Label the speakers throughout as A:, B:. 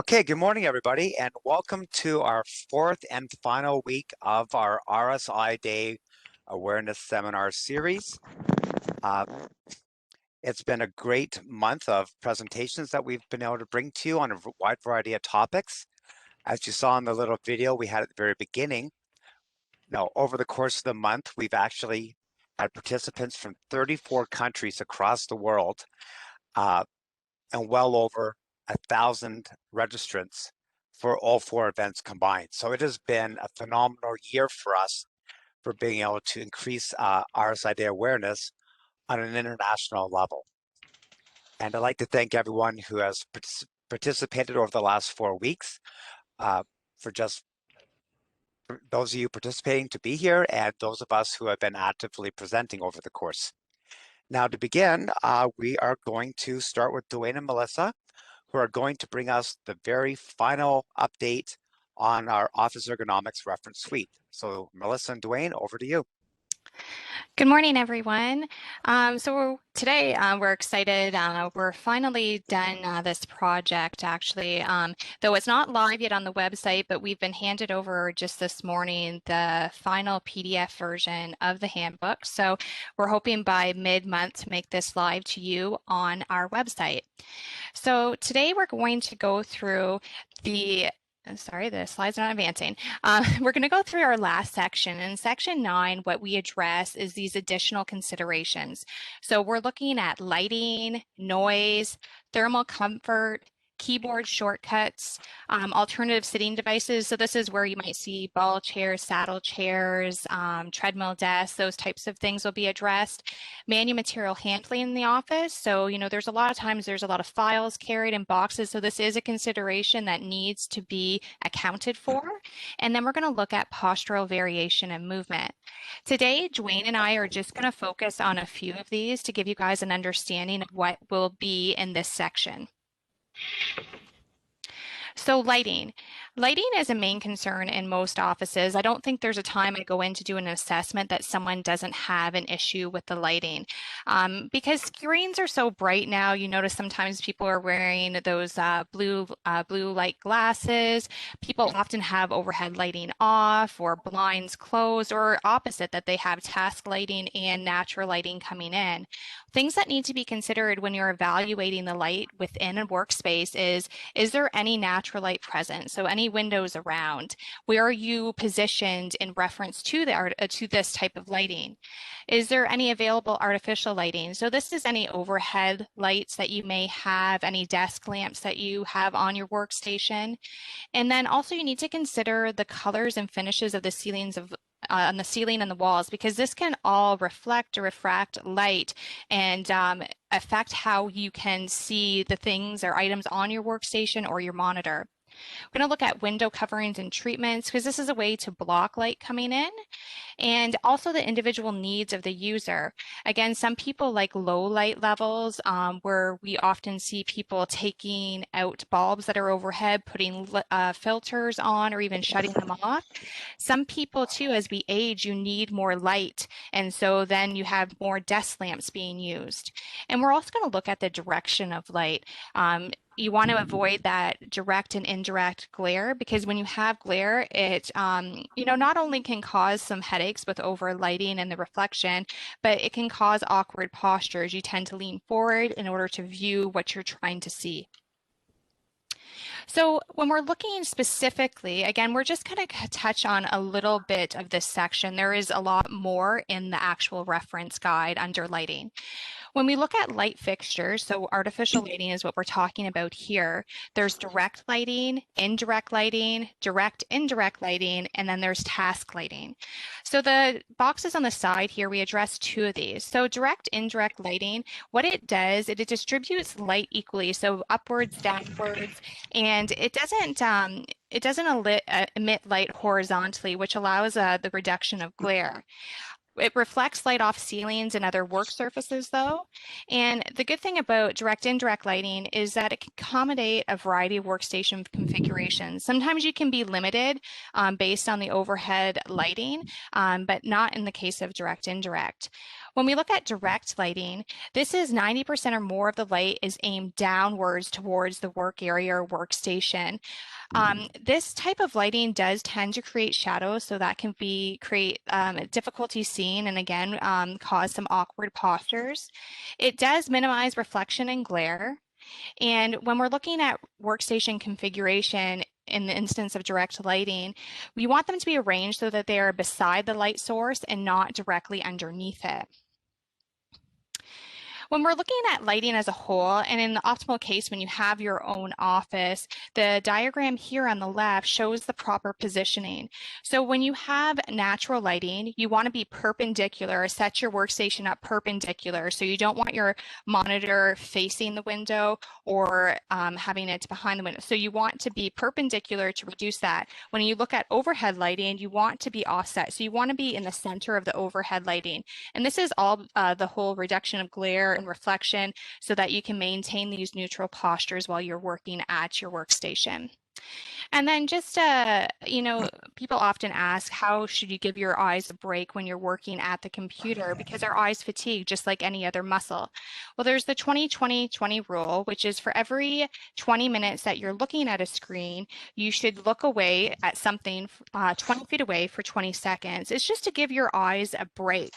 A: Okay, good morning, everybody, and welcome to our fourth and final week of our RSI Day Awareness Seminar Series. Uh, it's been a great month of presentations that we've been able to bring to you on a wide variety of topics. As you saw in the little video we had at the very beginning, over the course of the month, we've actually had participants from 34 countries across the world and well over 1,000 registrants for all four events combined. So it has been a phenomenal year for us for being able to increase RSI Day awareness on an international level. And I'd like to thank everyone who has participated over the last 4 weeks for those of you participating to be here and those of us who have been actively presenting over the course. Now to begin, we are going to start with Dwayne and Melissa, who are going to bring us the very final update on our Office Ergonomics reference suite. So Melissa and Dwayne, over to you.
B: Good morning, everyone. Today we're excited. We're finally done this project, actually, though it's not live yet on the website, but we've been handed over just this morning the final PDF version of the handbook. So we're hoping by mid-month to make this live to you on our website. So today we're going to go through the Sorry, the slide's not advancing. We're going to go through our last section. In section 9, what we address is these additional considerations. So we're looking at lighting, noise, thermal comfort, keyboard shortcuts, alternative sitting devices. So this is where you might see ball chairs, saddle chairs, treadmill desks, those types of things will be addressed. Manual material handling in the office. So, there's a lot of times there's a lot of files carried in boxes. So this is a consideration that needs to be accounted for. And then we're going to look at postural variation and movement. Today, Dwayne and I are just going to focus on a few of these to give you guys an understanding of what will be in this section. So lighting. Lighting is a main concern in most offices. I don't think there's a time I go in to do an assessment that someone doesn't have an issue with the lighting. Because screens are so bright now, you notice sometimes people are wearing those blue light glasses. People often have overhead lighting off or blinds closed, or opposite, that they have task lighting and natural lighting coming in. Things that need to be considered when you're evaluating the light within a workspace is there any natural light present? So any windows around? Where are you positioned in reference to to this type of lighting? Is there any available artificial lighting? So this is any overhead lights that you may have, any desk lamps that you have on your workstation. And then also you need to consider the colors and finishes of the ceilings on the ceiling and the walls, because this can all reflect or refract light and affect how you can see the things or items on your workstation or your monitor. We're going to look at window coverings and treatments, because this is a way to block light coming in, and also the individual needs of the user. Again, some people like low light levels, where we often see people taking out bulbs that are overhead, putting filters on, or even shutting them off. Some people too, as we age, you need more light, and so then you have more desk lamps being used. And we're also going to look at the direction of light. You want to avoid that direct and indirect glare, because when you have glare, it not only can cause some headaches with over lighting and the reflection, but it can cause awkward postures. You tend to lean forward in order to view what you're trying to see. So when we're looking specifically, again, we're just going to touch on a little bit of this section. There is a lot more in the actual reference guide under lighting. When we look at light fixtures, so artificial lighting is what we're talking about here. There's direct lighting, indirect lighting, direct indirect lighting, and then there's task lighting. So the boxes on the side here, we address two of these. So direct indirect lighting, what it does, it distributes light equally, so upwards, downwards, and it doesn't emit light horizontally, which allows the reduction of glare. It reflects light off ceilings and other work surfaces though. And the good thing about direct indirect lighting is that it can accommodate a variety of workstation configurations. Sometimes you can be limited based on the overhead lighting, but not in the case of direct indirect. When we look at direct lighting, this is 90% or more of the light is aimed downwards towards the work area or workstation. This type of lighting does tend to create shadows, so that can create difficulty seeing and again cause some awkward postures. It does minimize reflection and glare. And when we're looking at workstation configuration, in the instance of direct lighting, we want them to be arranged so that they are beside the light source and not directly underneath it. When we're looking at lighting as a whole, and in the optimal case, when you have your own office, the diagram here on the left shows the proper positioning. So when you have natural lighting, you want to be perpendicular, set your workstation up perpendicular. So you don't want your monitor facing the window or having it behind the window. So you want to be perpendicular to reduce that. When you look at overhead lighting, you want to be offset. So you want to be in the center of the overhead lighting. And this is all the whole reduction of glare and reflection so that you can maintain these neutral postures while you're working at your workstation. And then just, people often ask, how should you give your eyes a break when you're working at the computer? Because our eyes fatigue just like any other muscle. Well, there's the 20-20-20 rule, which is for every 20 minutes that you're looking at a screen, you should look away at something 20 feet away for 20 seconds. It's just to give your eyes a break.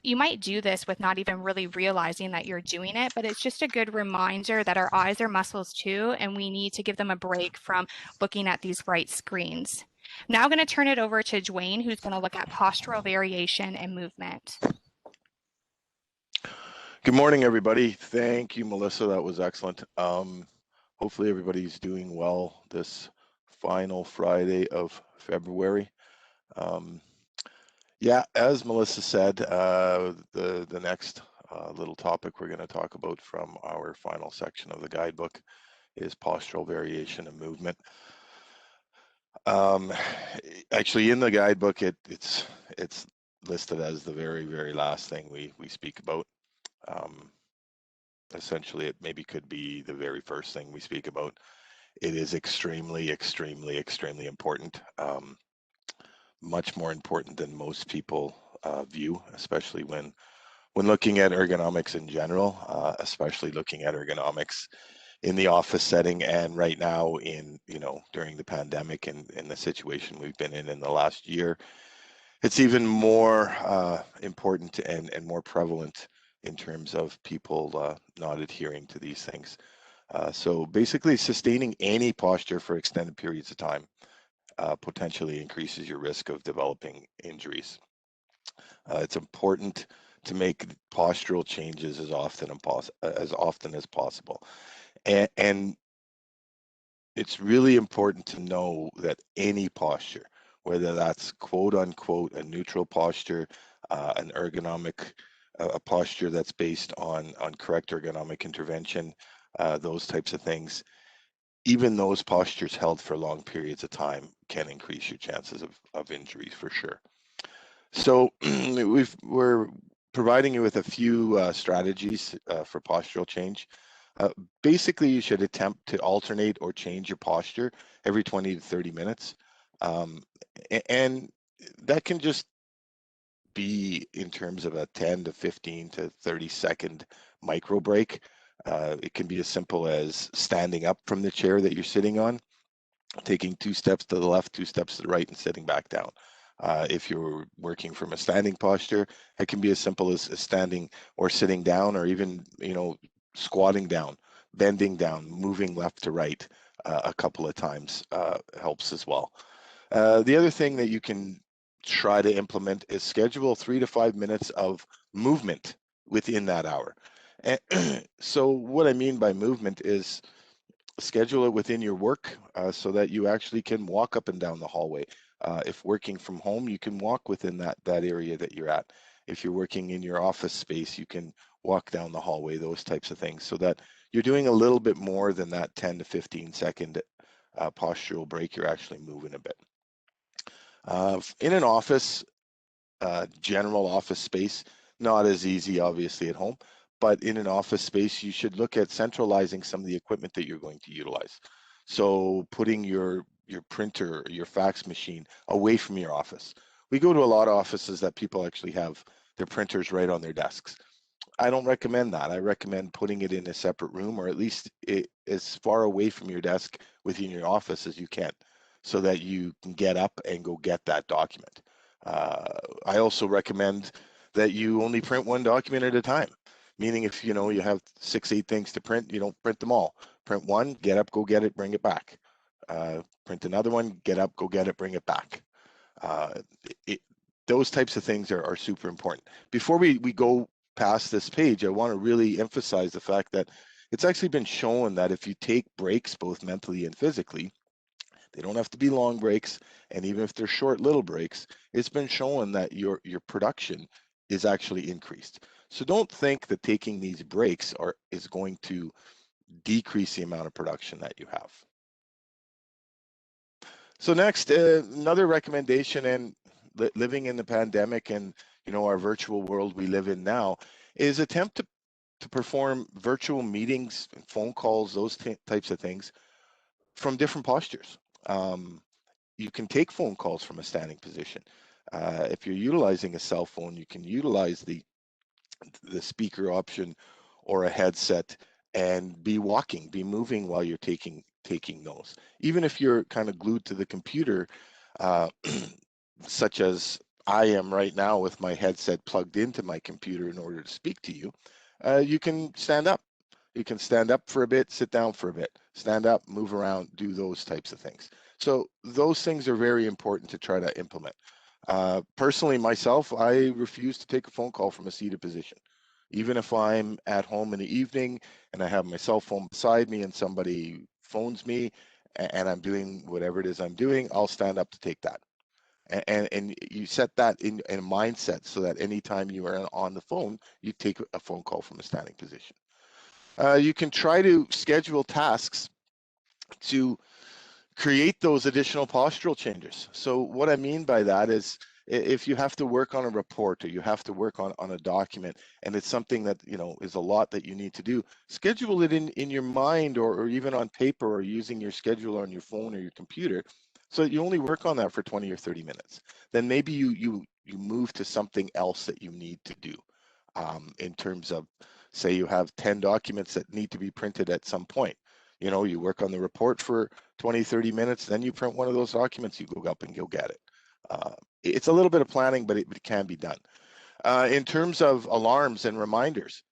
B: You might do this with not even really realizing that you're doing it, but it's just a good reminder that our eyes are muscles too, and we need to give them a break from looking at these bright screens. I'm now going to turn it over to Dwayne, who's going to look at postural variation and movement.
C: Good morning, everybody. Thank you, Melissa. That was excellent. Hopefully everybody's doing well this final Friday of February. Yeah, as Melissa said, the next little topic we're going to talk about from our final section of the guidebook is postural variation and movement. Actually, in the guidebook, it's listed as the very last thing we speak about. Essentially, it maybe could be the very first thing we speak about. It is extremely important. Much more important than most people view, especially when looking at ergonomics in general, especially looking at ergonomics in the office setting, and right now in, during the pandemic and in the situation we've been in the last year, it's even more important and more prevalent in terms of people not adhering to these things. So basically, sustaining any posture for extended periods of time potentially increases your risk of developing injuries. It's important to make postural changes as often as possible. And it's really important to know that any posture, whether that's quote unquote a neutral posture, an ergonomic, a posture that's based on correct ergonomic intervention, those types of things, even those postures held for long periods of time can increase your chances of injuries for sure. So we're providing you with a few strategies for postural change. Basically, you should attempt to alternate or change your posture every 20 to 30 minutes. And that can just be in terms of a 10 to 15 to 30 second micro break. It can be as simple as standing up from the chair that you're sitting on, taking 2 steps to the left, 2 steps to the right, and sitting back down. If you're working from a standing posture, it can be as simple as standing or sitting down, or even, squatting down, bending down, moving left to right a couple of times helps as well. The other thing that you can try to implement is schedule 3 to 5 minutes of movement within that hour. And so what I mean by movement is schedule it within your work so that you actually can walk up and down the hallway. If working from home, you can walk within that area that you're at. If you're working in your office space, you can walk down the hallway, those types of things, so that you're doing a little bit more than that 10 to 15 second postural break. You're actually moving a bit. In an office, general office space, not as easy obviously at home, but in an office space, you should look at centralizing some of the equipment that you're going to utilize. So putting your printer, your fax machine away from your office. We go to a lot of offices that people actually have their printers right on their desks. I don't recommend that. I recommend putting it in a separate room, or at least as far away from your desk within your office as you can, so that you can get up and go get that document. I also recommend that you only print one document at a time, meaning if you have 6-8 things to print, you don't print them all. Print one, get up, go get it, bring it back. Print another one, get up, go get it, bring it back. Those types of things are super important. Before we go past this page, I want to really emphasize the fact that it's actually been shown that if you take breaks, both mentally and physically, they don't have to be long breaks, and even if they're short little breaks, it's been shown that your production is actually increased. So don't think that taking these breaks is going to decrease the amount of production that you have. So next, another recommendation, and living in the pandemic and our virtual world we live in now, is attempt to perform virtual meetings, phone calls, those types of things from different postures. You can take phone calls from a standing position. If you're utilizing a cell phone, you can utilize the speaker option or a headset and be walking, be moving while you're taking those. Even if you're kind of glued to the computer, such as I am right now with my headset plugged into my computer in order to speak to you, you can stand up. You can stand up for a bit, sit down for a bit, stand up, move around, do those types of things. So those things are very important to try to implement. Personally, myself, I refuse to take a phone call from a seated position. Even if I'm at home in the evening and I have my cell phone beside me and somebody phones me and I'm doing whatever it is I'm doing, I'll stand up to take that. And you set that in a mindset so that anytime you are on the phone, you take a phone call from a standing position. You can try to schedule tasks to create those additional postural changes. So what I mean by that is, if you have to work on a report or you have to work on a document and it's something that is a lot that you need to do, schedule it in your mind or even on paper or using your schedule on your phone or your computer, so that you only work on that for 20 or 30 minutes. Then maybe you move to something else that you need to do, in terms of, say you have 10 documents that need to be printed at some point. You work on the report for 20, 30 minutes, then you print one of those documents, you go up and go get it. It's a little bit of planning, but it can be done. In terms of alarms and reminders,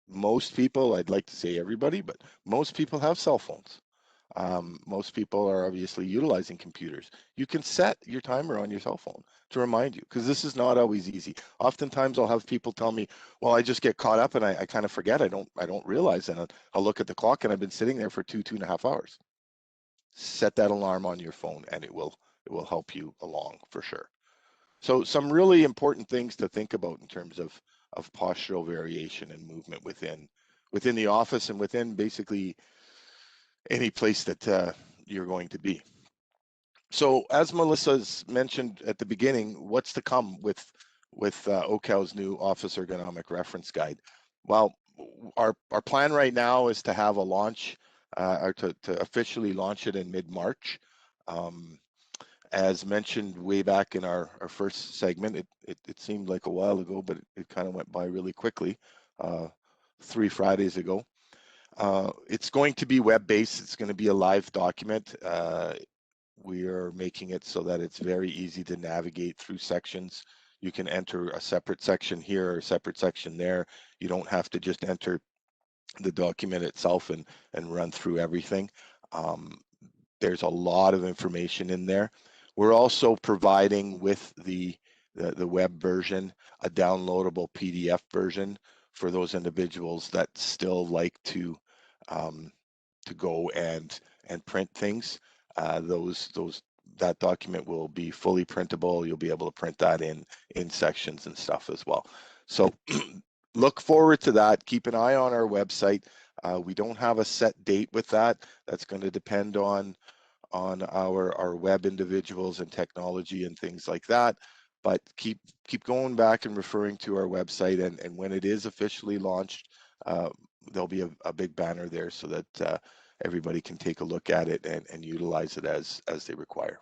C: most people, I'd like to say everybody, but most people have cell phones. Most people are obviously utilizing computers. You can set your timer on your cell phone to remind you, because this is not always easy. Oftentimes I'll have people tell me, well, I just get caught up and I kind of forget. I don't realize, and I'll look at the clock and I've been sitting there for 2.5 hours. Set that alarm on your phone and it will help you along for sure. So some really important things to think about in terms of postural variation and movement within the office and within basically any place that you're going to be. So as Melissa's mentioned at the beginning, what's to come with OCAL's new Office Ergonomic Reference Guide? Well, our plan right now is to have a launch, or to officially launch it in mid-March. As mentioned way back in our first segment, it seemed like a while ago, but it kind of went by really quickly, 3 Fridays ago. It's going to be web-based. It's going to be a live document. We are making it so that it's very easy to navigate through sections. You can enter a separate section here or a separate section there. You don't have to just enter the document itself and run through everything. There's a lot of information in there. We're also providing with the web version a downloadable PDF version for those individuals that still like to go and print things. That document will be fully printable. You'll be able to print that in sections and stuff as well. So look forward to that. Keep an eye on our website. We don't have a set date with that. That's going to depend on on our web individuals and technology and things like that. But keep going back and referring to our website, and when it is officially launched, there'll be a big banner there so that everybody can take a look at it and utilize it as they require.